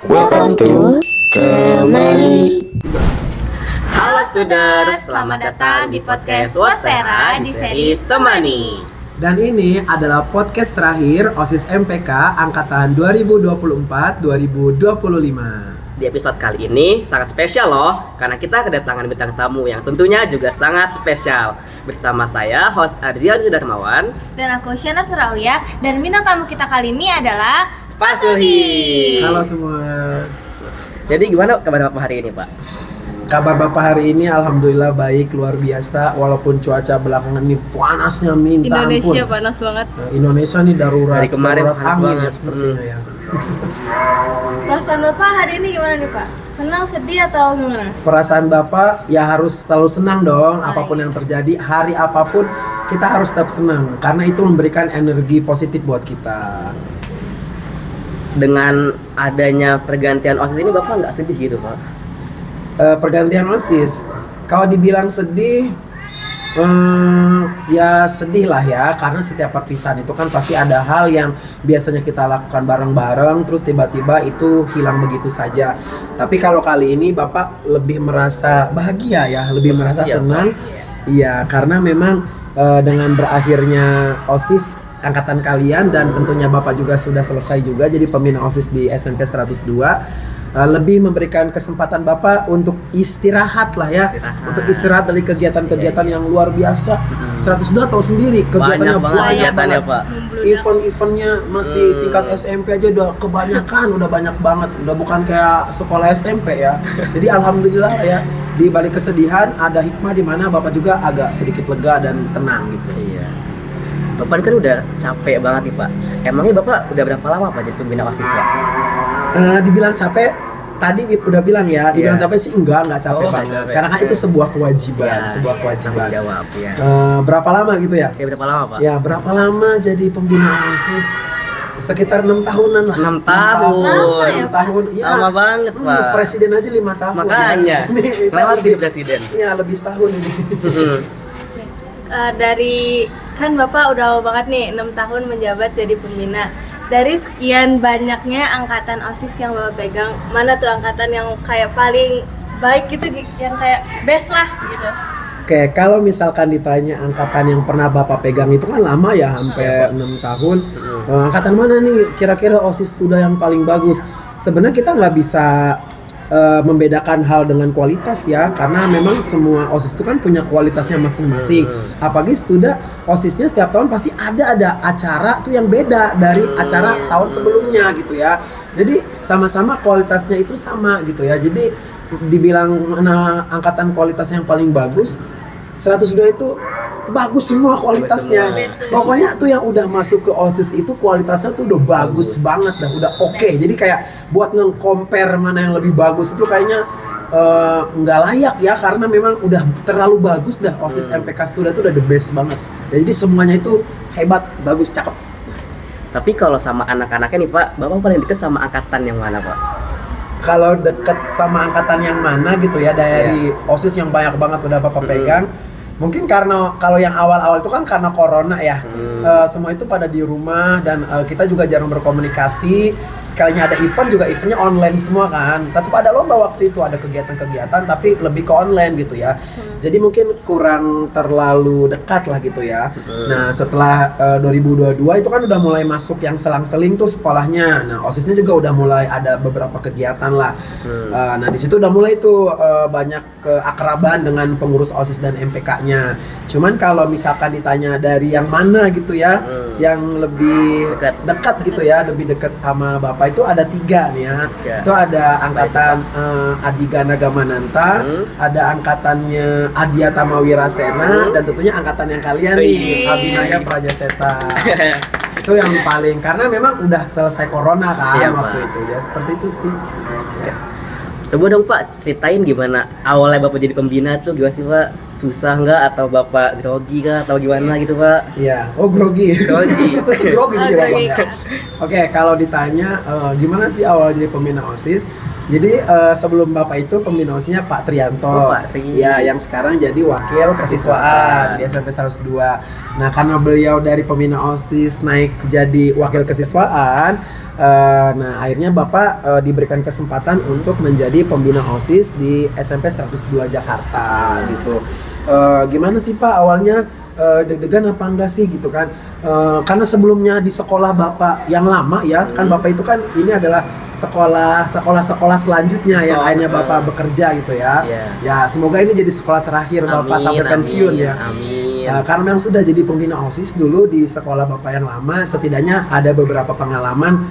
Welcome to Temani. Halo studers, selamat datang di podcast Wastera di series Temani. Dan ini adalah podcast terakhir OSIS MPK angkatan 2024-2025. Di episode kali ini sangat spesial loh, karena kita kedatangan bintang tamu yang tentunya juga sangat spesial. Bersama saya, host Adrian Sudarmawan. Dan aku Syana Suraulia. Dan bintang tamu kita kali ini adalah Pak Suhi. Halo semua. Jadi gimana kabar Bapak hari ini, Pak? Kabar Bapak hari ini alhamdulillah baik, luar biasa. Walaupun cuaca belakangan ini panasnya minta Indonesia ampun. panas banget. Nah, Indonesia nih darurat. Dari kemarin darurat panas angin banget. ya sepertinya ya. Perasaan Bapak hari ini gimana nih Pak? Senang, sedih atau gimana? Perasaan Bapak ya harus selalu senang dong. Baik. Apapun yang terjadi, hari apapun kita harus tetap senang. Karena itu memberikan energi positif buat kita. Dengan adanya pergantian OSIS ini Bapak nggak sedih gitu, Pak? Pergantian OSIS, kalau dibilang sedih, ya sedih lah ya, karena setiap perpisahan itu kan pasti ada hal yang biasanya kita lakukan bareng-bareng, terus tiba-tiba itu hilang begitu saja. Tapi kalau kali ini Bapak lebih merasa bahagia ya, lebih merasa senang, iya, karena memang dengan berakhirnya OSIS angkatan kalian dan tentunya Bapak juga sudah selesai juga jadi pembina OSIS di SMP 102. Lebih memberikan kesempatan Bapak untuk istirahat lah ya, untuk istirahat dari kegiatan-kegiatan yang luar biasa. 102 tahu sendiri kegiatannya banyak banget. Pak. Event-eventnya masih tingkat SMP aja udah kebanyakan, udah banyak banget, udah bukan kayak sekolah SMP ya. Jadi alhamdulillah ya, di balik kesedihan ada hikmah di mana Bapak juga agak sedikit lega dan tenang gitu. Iya. Bapak kan udah capek banget nih, Pak. Emangnya Bapak udah berapa lama Pak jadi pembina OSIS, Pak? Dibilang capek, tadi udah bilang ya, dibilang capek sih enggak capek banget. Capek. Karena kan itu sebuah kewajiban, Ya, sebuah kewajiban. Jawab ya. Berapa lama gitu ya? Ya berapa lama, Pak? Ya, berapa lama jadi pembina OSIS? Sekitar 6 tahunan lah. 6 tahun. 6 tahun. Ya. Lama banget, Pak. Presiden aja 5 tahun. Makanya. Ya. Lewat jadi presiden. Iya, lebih setahun ini. Dari kan Bapak udah lama banget nih 6 tahun menjabat jadi pembina. Dari sekian banyaknya angkatan OSIS yang Bapak pegang, mana tuh angkatan yang kayak paling baik gitu, yang kayak best lah gitu? Oke, kalau misalkan ditanya angkatan yang pernah Bapak pegang itu kan lama ya, hampir 6 tahun. Angkatan mana nih kira-kira OSIS Studa yang paling bagus? Sebenarnya kita nggak bisa membedakan hal dengan kualitas ya, karena memang semua OSIS itu kan punya kualitasnya masing-masing. Apalagi Studa, OSISnya setiap tahun pasti ada acara tuh yang beda dari acara tahun sebelumnya gitu ya. Jadi sama-sama kualitasnya itu sama gitu ya. Jadi dibilang mana angkatan kualitas yang paling bagus, 102 itu bagus semua kualitasnya. Pokoknya tuh yang udah masuk ke OSIS itu kualitasnya tuh udah bagus banget dah, udah oke. Jadi kayak buat nge-compare mana yang lebih bagus itu kayaknya nggak layak ya, karena memang udah terlalu bagus dah. OSIS MPK Studa itu udah the best banget. Jadi semuanya itu hebat, bagus, cakep. Tapi kalau sama anak-anaknya nih, Pak, Bapak paling deket sama angkatan yang mana, Pak? Kalau deket sama angkatan yang mana gitu ya, dari OSIS yang banyak banget udah Bapak pegang, mungkin karena kalau yang awal-awal itu kan karena corona ya, semua itu pada di rumah dan kita juga jarang berkomunikasi. Sekalinya ada event juga eventnya online semua kan. Tetap ada lomba waktu itu, ada kegiatan-kegiatan tapi lebih ke online gitu ya. Jadi mungkin kurang terlalu dekat lah gitu ya. Nah setelah 2022 itu kan udah mulai masuk yang selang-seling tuh sekolahnya. Nah OSISnya juga udah mulai ada beberapa kegiatan lah. Nah di situ udah mulai tuh banyak keakraban dengan pengurus OSIS dan MPK-nya. Cuman kalau misalkan ditanya dari yang mana gitu ya, yang lebih dekat gitu ya, lebih dekat sama Bapak itu ada 3 nih ya. Itu ada angkatan Adigana Gamananta, ada angkatannya Adia Tamawirasena, dan tentunya angkatan yang kalian nih, Abinaya Prajaseta. Itu yang paling, karena memang udah selesai corona kan waktu itu ya, seperti itu sih. Ya. Coba dong Pak, ceritain gimana awalnya Bapak jadi pembina tuh, gimana sih Pak? Susah nggak atau Bapak grogi kah atau gimana gitu Pak? Iya, grogi. Grogi Grogi. jadi Bapak ya. Oke, kalau ditanya gimana sih awal jadi pembina OSIS? Jadi sebelum Bapak itu pembina OSIS-nya Pak Trianto. Oh, Pak Tri. Ya, yang sekarang jadi wakil kesiswaan di SMP 102. Nah, karena beliau dari pembina OSIS naik jadi wakil kesiswaan, nah akhirnya Bapak diberikan kesempatan untuk menjadi pembina OSIS di SMP 102 Jakarta gitu. Gimana sih Pak awalnya? Deg-degan apa enggak sih gitu kan, karena sebelumnya di sekolah Bapak yang lama ya kan, Bapak itu kan ini adalah sekolah selanjutnya yang akhirnya Bapak bekerja gitu ya. Ya semoga ini jadi sekolah terakhir Bapak sampai pensiun ya. Amin. Karena memang sudah jadi pembina OSIS dulu di sekolah Bapak yang lama, setidaknya ada beberapa pengalaman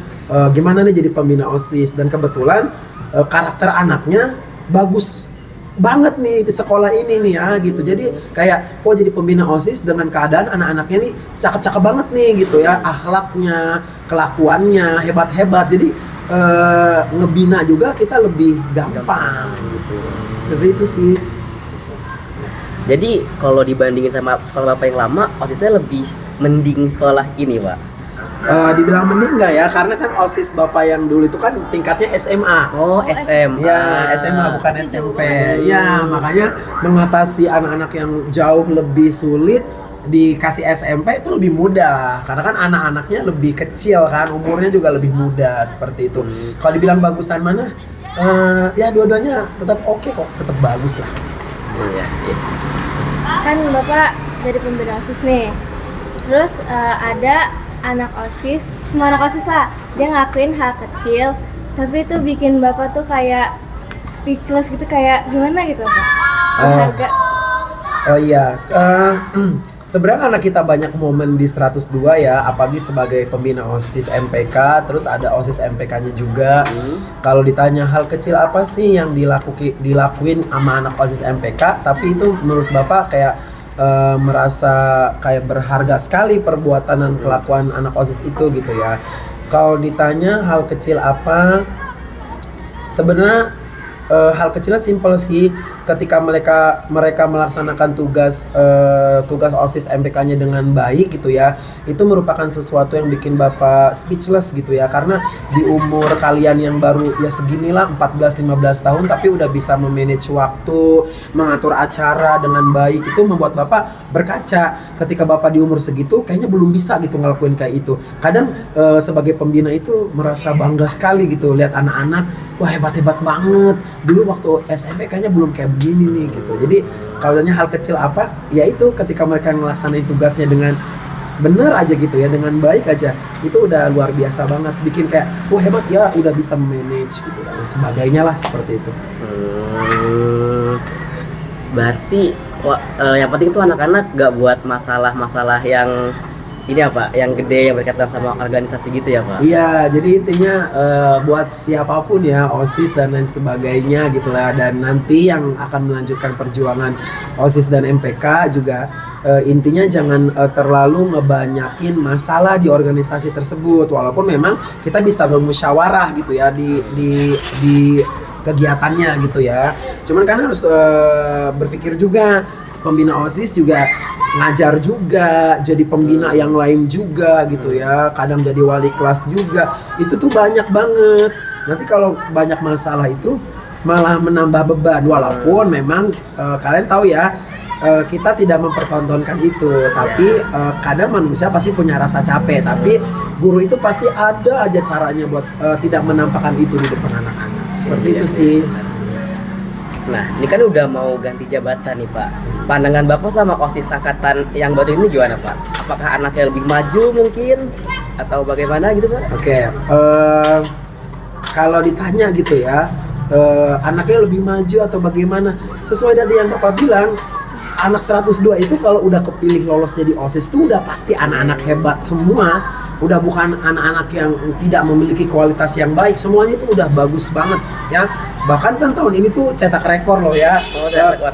gimana nih jadi pembina OSIS, dan kebetulan karakter anaknya bagus banget nih di sekolah ini nih ya gitu. Jadi kayak jadi pembina OSIS dengan keadaan anak-anaknya nih cakep-cakep banget nih gitu ya, akhlaknya, kelakuannya hebat-hebat. Jadi ngebina juga kita lebih gampang gitu. Seperti itu sih. Jadi kalau dibandingin sama sekolah Bapak yang lama, OSISnya lebih mending sekolah ini, Pak. Dibilang mending enggak ya, karena kan OSIS Bapak yang dulu itu kan tingkatnya SMA. Oh, SMA. Ya, SMA bukan SMP. Ya, makanya mengatasi anak-anak yang jauh lebih sulit dikasih SMP itu lebih mudah, karena kan anak-anaknya lebih kecil kan, umurnya juga lebih muda seperti itu. Kalau dibilang bagusan mana? Ya dua-duanya tetap oke kok, tetap bagus lah. Iya. Kan Bapak jadi pembina OSIS nih. Terus ada anak OSIS, semua anak OSIS lah, dia ngelakuin hal kecil, tapi itu bikin Bapak tuh kayak speechless gitu, kayak gimana gitu Pak? Berharga. Oh iya, sebenarnya karena kita banyak momen di 102 ya, apalagi sebagai pembina OSIS MPK, terus ada OSIS MPK-nya juga. Kalau ditanya hal kecil apa sih yang dilakuin sama anak OSIS MPK, tapi itu menurut Bapak kayak merasa kayak berharga sekali perbuatan dan kelakuan anak OSIS itu gitu ya. Kalau ditanya hal kecil apa, sebenarnya hal kecilnya simpel sih. Ketika mereka melaksanakan tugas OSIS MPK-nya dengan baik gitu ya, itu merupakan sesuatu yang bikin Bapak speechless gitu ya, karena di umur kalian yang baru ya seginilah 14-15 tahun tapi udah bisa memanage waktu, mengatur acara dengan baik, itu membuat Bapak berkaca. Ketika Bapak di umur segitu kayaknya belum bisa gitu ngelakuin kayak itu. Kadang sebagai pembina itu merasa bangga sekali gitu lihat anak-anak, wah hebat-hebat banget. Dulu waktu SMP kayaknya belum kayak begini nih gitu. Jadi kalau tanya hal kecil apa, ya itu ketika mereka ngelaksanain tugasnya dengan bener aja gitu ya, dengan baik aja, itu udah luar biasa banget, bikin kayak wah hebat ya, udah bisa manage gitu dan sebagainya lah seperti itu. Berarti yang penting tuh anak-anak gak buat masalah-masalah yang ini apa, yang gede yang berkaitan sama organisasi gitu ya Pak? Iya, jadi intinya buat siapapun ya, OSIS dan lain sebagainya gitu lah, dan nanti yang akan melanjutkan perjuangan OSIS dan MPK juga intinya jangan terlalu ngebanyakin masalah di organisasi tersebut, walaupun memang kita bisa bermusyawarah gitu ya di kegiatannya gitu ya. Cuman kan harus berpikir juga, pembina OSIS juga ngajar juga, jadi pembina yang lain juga gitu ya, kadang jadi wali kelas juga, itu tuh banyak banget. Nanti kalau banyak masalah itu malah menambah beban, walaupun memang kalian tahu ya, kita tidak mempertontonkan itu, tapi kadang manusia pasti punya rasa capek, tapi guru itu pasti ada aja caranya buat tidak menampakkan itu di depan anak-anak, seperti itu sih. Nah, ini kan udah mau ganti jabatan nih Pak. Pandangan Bapak sama OSIS angkatan yang baru ini gimana Pak? Apakah anaknya lebih maju mungkin? Atau bagaimana gitu Pak? Oke, kalau ditanya gitu ya, anaknya lebih maju atau bagaimana? Sesuai dari yang Bapak bilang, anak 102 itu kalau udah kepilih lolos jadi OSIS itu udah pasti anak-anak hebat semua. Udah bukan anak-anak yang tidak memiliki kualitas yang baik, semuanya itu udah bagus banget ya. Bahkan kan tahun ini tuh cetak rekor loh ya.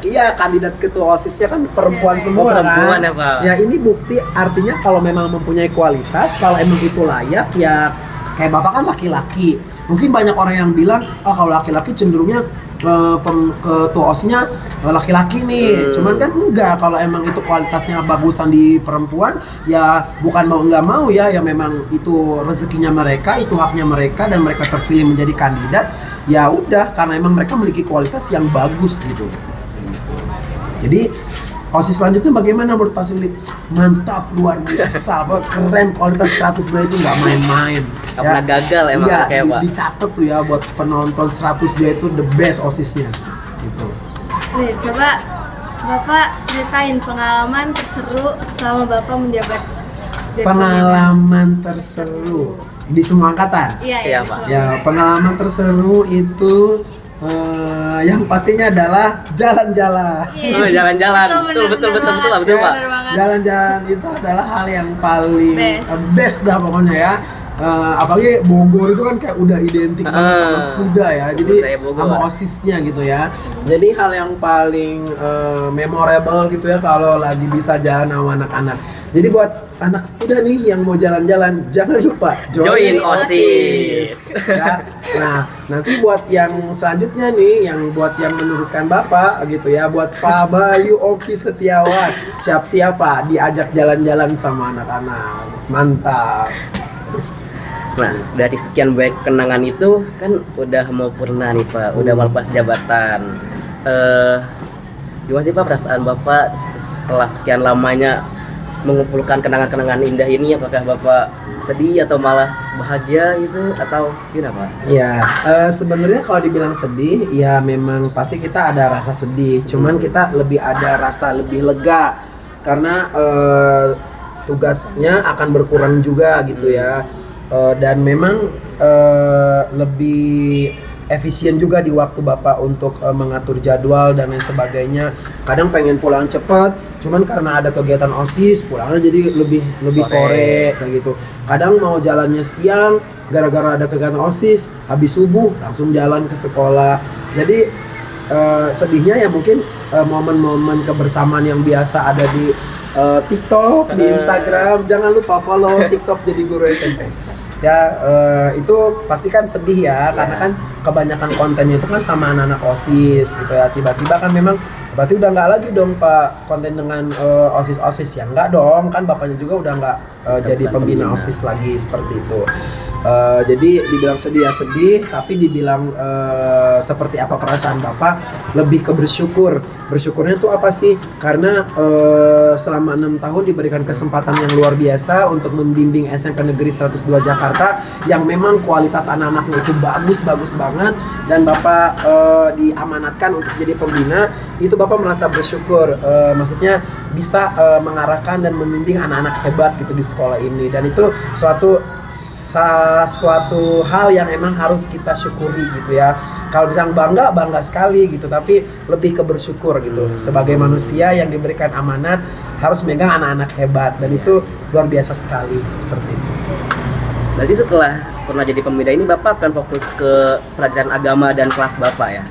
Iya, kandidat ketua OSISnya kan perempuan semua perempuan kan. Ya, Pak. Ya ini bukti, artinya kalau memang mempunyai kualitas, kalau emang itu layak ya, kayak Bapak kan laki-laki. Mungkin banyak orang yang bilang, kalau laki-laki cenderungnya ketua OSISnya laki-laki nih. Cuman kan enggak, kalau emang itu kualitasnya bagusan di perempuan ya bukan mau enggak mau ya, ya memang itu rezekinya mereka, itu haknya mereka, dan mereka terpilih menjadi kandidat ya udah karena emang mereka memiliki kualitas yang bagus gitu. Jadi OSIS selanjutnya bagaimana menurut Pak Suli? Mantap, luar biasa, keren, kualitas 102 itu nggak main-main. Nggak pernah gagal emang iya, kayak Pak. dicatat tuh ya buat penonton 102 itu the best OSISnya gitu. Nih, coba Bapak ceritain pengalaman terseru selama Bapak menjabat jadi Pengalaman terseru di semua angkatan. pembina. Iya, Iya, di Pak. semua. Ya, pengalaman terseru itu yang pastinya adalah jalan-jalan. Iya. Oh, jalan-jalan. Betul, Betul bener Pak. banget. Pak. Bener banget. Jalan-jalan itu adalah hal yang paling Best. best dah pokoknya ya. Apalagi Bogor itu kan kayak udah identik banget sama Studa ya, jadi Saya Bogor. sama OSISnya gitu ya. Jadi hal yang paling memorable gitu ya kalau lagi bisa jalan sama anak-anak. Jadi buat anak Studa nih yang mau jalan-jalan, jangan lupa Join OSIS. Ya. Nah, nanti buat yang selanjutnya nih, yang buat yang meneruskan Bapak gitu ya, buat Pak Bayu Oki Setiawan, siap-siap Pak diajak jalan-jalan sama anak-anak. Mantap. Nah, dari sekian banyak kenangan itu kan udah mau purna nih Pak, udah mau lepas jabatan. Gimana sih Pak perasaan Bapak setelah sekian lamanya mengumpulkan kenangan-kenangan indah ini? Apakah Bapak sedih atau malah bahagia gitu atau gimana Pak? Ya, sebenarnya kalau dibilang sedih, ya memang pasti kita ada rasa sedih. Cuman kita lebih ada rasa lebih lega karena tugasnya akan berkurang juga gitu ya. Dan memang lebih efisien juga di waktu Bapak untuk mengatur jadwal dan lain sebagainya. Kadang pengen pulang cepat, cuman karena ada kegiatan OSIS pulangnya jadi lebih sore kayak gitu. Kadang mau jalannya siang gara-gara ada kegiatan OSIS, habis subuh langsung jalan ke sekolah. Jadi sedihnya ya mungkin momen-momen kebersamaan yang biasa ada di TikTok, di Instagram. Jangan lupa follow TikTok Jadi Guru SMP. Ya itu pasti kan sedih ya, karena kan kebanyakan kontennya itu kan sama anak-anak OSIS gitu ya. Tiba-tiba kan memang berarti udah nggak lagi dong Pak konten dengan OSIS ya, nggak dong, kan Bapaknya juga udah nggak jadi pembina OSIS lagi seperti itu. Jadi dibilang sedih ya sedih, tapi dibilang seperti apa perasaan Bapak, lebih ke bersyukur. Bersyukurnya tuh apa sih? Karena selama 6 tahun diberikan kesempatan yang luar biasa untuk membimbing SMP Negeri 102 Jakarta yang memang kualitas anak-anaknya itu bagus banget, dan Bapak diamanatkan untuk jadi pembina. Itu Bapak merasa bersyukur, maksudnya bisa mengarahkan dan membimbing anak-anak hebat gitu di sekolah ini, dan itu suatu hal yang emang harus kita syukuri gitu ya. Kalau bisa bangga sekali gitu, tapi lebih ke bersyukur gitu. Sebagai manusia yang diberikan amanat harus megang anak-anak hebat, dan itu luar biasa sekali seperti itu. Berarti setelah pernah jadi pembina ini Bapak akan fokus ke pelajaran agama dan kelas Bapak ya?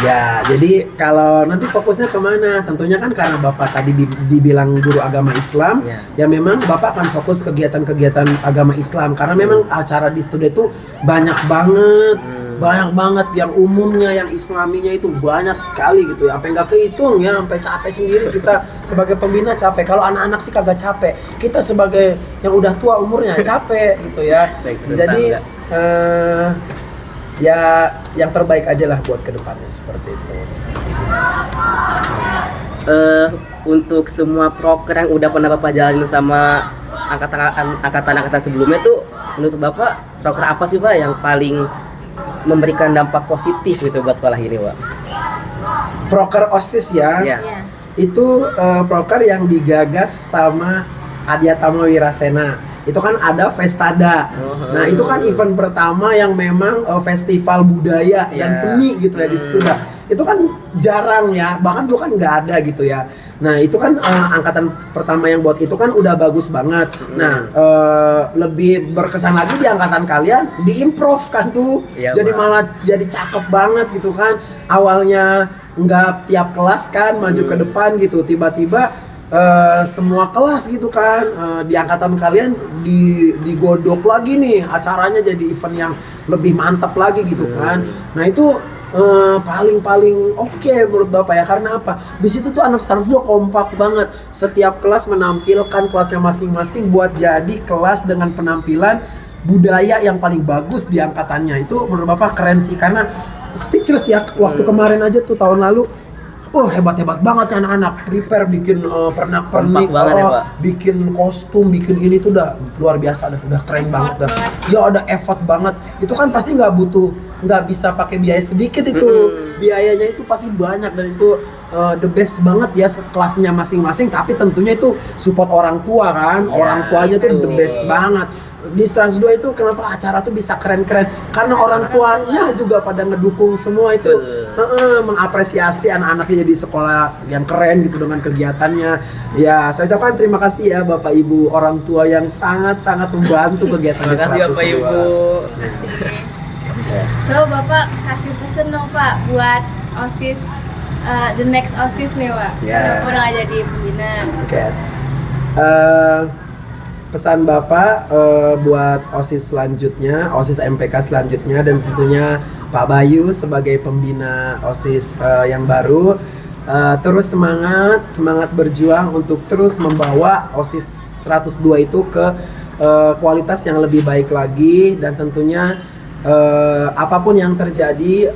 Ya, jadi kalau nanti fokusnya kemana? Tentunya kan karena Bapak tadi dibilang guru agama Islam, ya memang Bapak akan fokus kegiatan-kegiatan agama Islam. Karena memang acara di studio itu banyak banget yang umumnya, yang islaminya itu banyak sekali gitu ya. Sampai nggak kehitung ya, sampai capek sendiri kita sebagai pembina capek. Kalau anak-anak sih kagak capek. Kita sebagai yang udah tua umurnya capek gitu ya. Jadi ya yang terbaik aja lah buat kedepannya seperti itu. Untuk semua proker yang udah pernah Bapak jalanin sama angkatan-angkatan sebelumnya tuh, menurut Bapak proker apa sih Pak yang paling memberikan dampak positif gitu buat sekolah ini Pak? Proker OSIS ya. Ya. Iya. Itu proker yang digagas sama Adiatama Wirasena. Itu kan ada Festada. Nah, itu kan event pertama yang memang festival budaya dan seni gitu ya di Studa. Itu kan jarang ya, bahkan dulu kan nggak ada gitu ya. Nah, itu kan angkatan pertama yang buat itu kan udah bagus banget. Nah, lebih berkesan lagi di angkatan kalian diimprove kan tuh. Jadi malah jadi cakep banget gitu kan. Awalnya nggak tiap kelas kan maju ke depan gitu, tiba-tiba semua kelas gitu kan, di angkatan kalian digodok lagi nih, acaranya jadi event yang lebih mantap lagi gitu kan. Nah itu paling oke menurut Bapak ya, karena apa? Di situ tuh anak 102 kompak banget, setiap kelas menampilkan kelasnya masing-masing buat jadi kelas dengan penampilan budaya yang paling bagus di angkatannya. Itu menurut Bapak keren sih, karena speechless ya waktu kemarin aja tuh tahun lalu. Oh, hebat-hebat banget ya anak-anak, prepare bikin pernak-pernik, Kompak banget ya, Pak. bikin kostum, bikin ini tuh udah luar biasa, udah keren banget dah. Ya ada effort banget. Itu kan pasti nggak bisa pakai biaya sedikit itu. Biayanya itu pasti banyak, dan itu the best banget ya kelasnya masing-masing, tapi tentunya itu support orang tua kan. Ya, Orang tuanya tuh the betul. best banget. Di Trans 2 itu kenapa acara tuh bisa keren-keren? Karena orang tuanya juga pada ngedukung semua itu. Mengapresiasi anak-anaknya jadi sekolah yang keren gitu dengan kegiatannya. Ya, saya ucapkan terima kasih ya Bapak Ibu orang tua yang sangat-sangat membantu kegiatan Terima di kasih 102. Bapak Ibu. Coba Bapak kasih pesen dong Pak buat OSIS, the next OSIS nih Pak. Ya. Udah nggak jadi pembina. Oke. Pesan Bapak buat OSIS selanjutnya, OSIS MPK selanjutnya, dan tentunya Pak Bayu sebagai pembina OSIS yang baru, terus semangat berjuang untuk terus membawa OSIS 102 itu ke kualitas yang lebih baik lagi, dan tentunya apapun yang terjadi,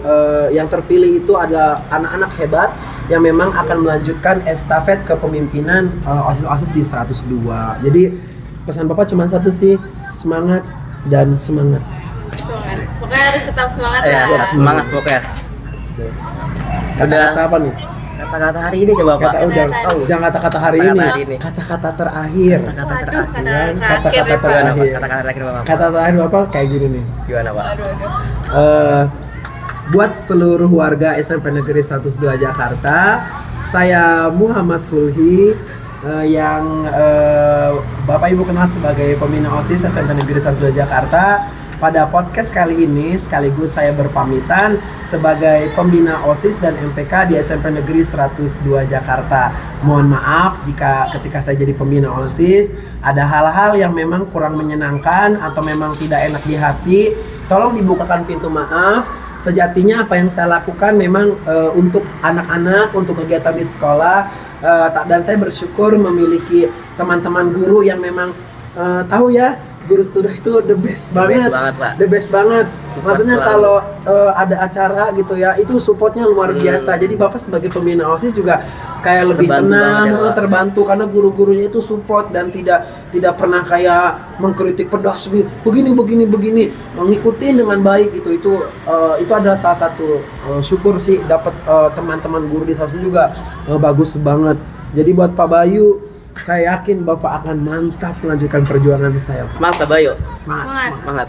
yang terpilih itu adalah anak-anak hebat yang memang akan melanjutkan estafet kepemimpinan OSIS-OSIS di 102. Jadi pesan Bapak cuma satu sih, semangat dan semangat. Semangat. Pokoknya harus tetap semangat Ya, lah. semangat pokoknya. Kata-kata apa nih? Kata-kata hari ini coba Pak. Jangan kata-kata hari Kata-kata hari ini. ini. Kata-kata terakhir. Waduh, Kan? kata-kata Kata-kata terakhir ya, Pak. Gimana Pak? terakhir. Kata-kata terakhir Bapak. Kata terakhir Bapak kayak gini nih. Gimana Pak? Buat seluruh warga SMP Negeri 102 Jakarta, saya Muhammad Sulhi, yang Bapak Ibu kenal sebagai pembina OSIS SMP Negeri 102 Jakarta. Pada podcast kali ini sekaligus saya berpamitan sebagai pembina OSIS dan MPK di SMP Negeri 102 Jakarta. Mohon maaf jika ketika saya jadi pembina OSIS ada hal-hal yang memang kurang menyenangkan atau memang tidak enak di hati. Tolong dibukakan pintu maaf. Sejatinya apa yang saya lakukan memang untuk anak-anak, untuk kegiatan di sekolah, dan saya bersyukur memiliki teman-teman guru yang memang tahu ya, guru studio itu the best banget, Pak. the best banget. Support Maksudnya selalu. kalau ada acara gitu ya, itu supportnya luar biasa. Jadi Bapak sebagai pembina OSIS juga kayak lebih Terbantu tenang, banget ya, Pak. terbantu karena guru-gurunya itu support dan tidak pernah kayak mengkritik pedas begini, mengikuti dengan baik. Itu adalah salah satu syukur sih dapat teman-teman guru di sana juga bagus banget. Jadi buat Pak Bayu, saya yakin Bapak akan mantap melanjutkan perjuangan saya. Semangat Pak Bayu. Semangat. Semangat.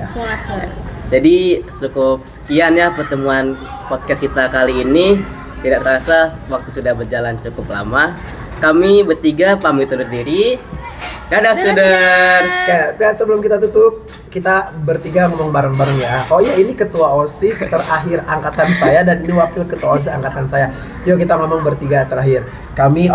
Semangat. Jadi cukup sekian ya pertemuan podcast kita kali ini. Tidak terasa waktu sudah berjalan cukup lama. Kami bertiga pamit undur diri. Dadah students. Dan sebelum kita tutup, kita bertiga ngomong bareng-bareng ya. Oh ya, ini ketua OSIS terakhir angkatan saya dan ini wakil ketua OSIS angkatan saya. Yuk kita ngomong bertiga terakhir. Kami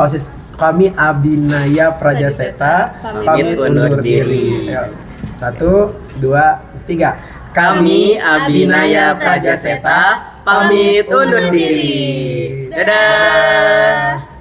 Abinaya Prajaseta pamit undur diri. Yuk. 1, 2, 3. Kami Abinaya Prajaseta pamit undur diri. Dadah.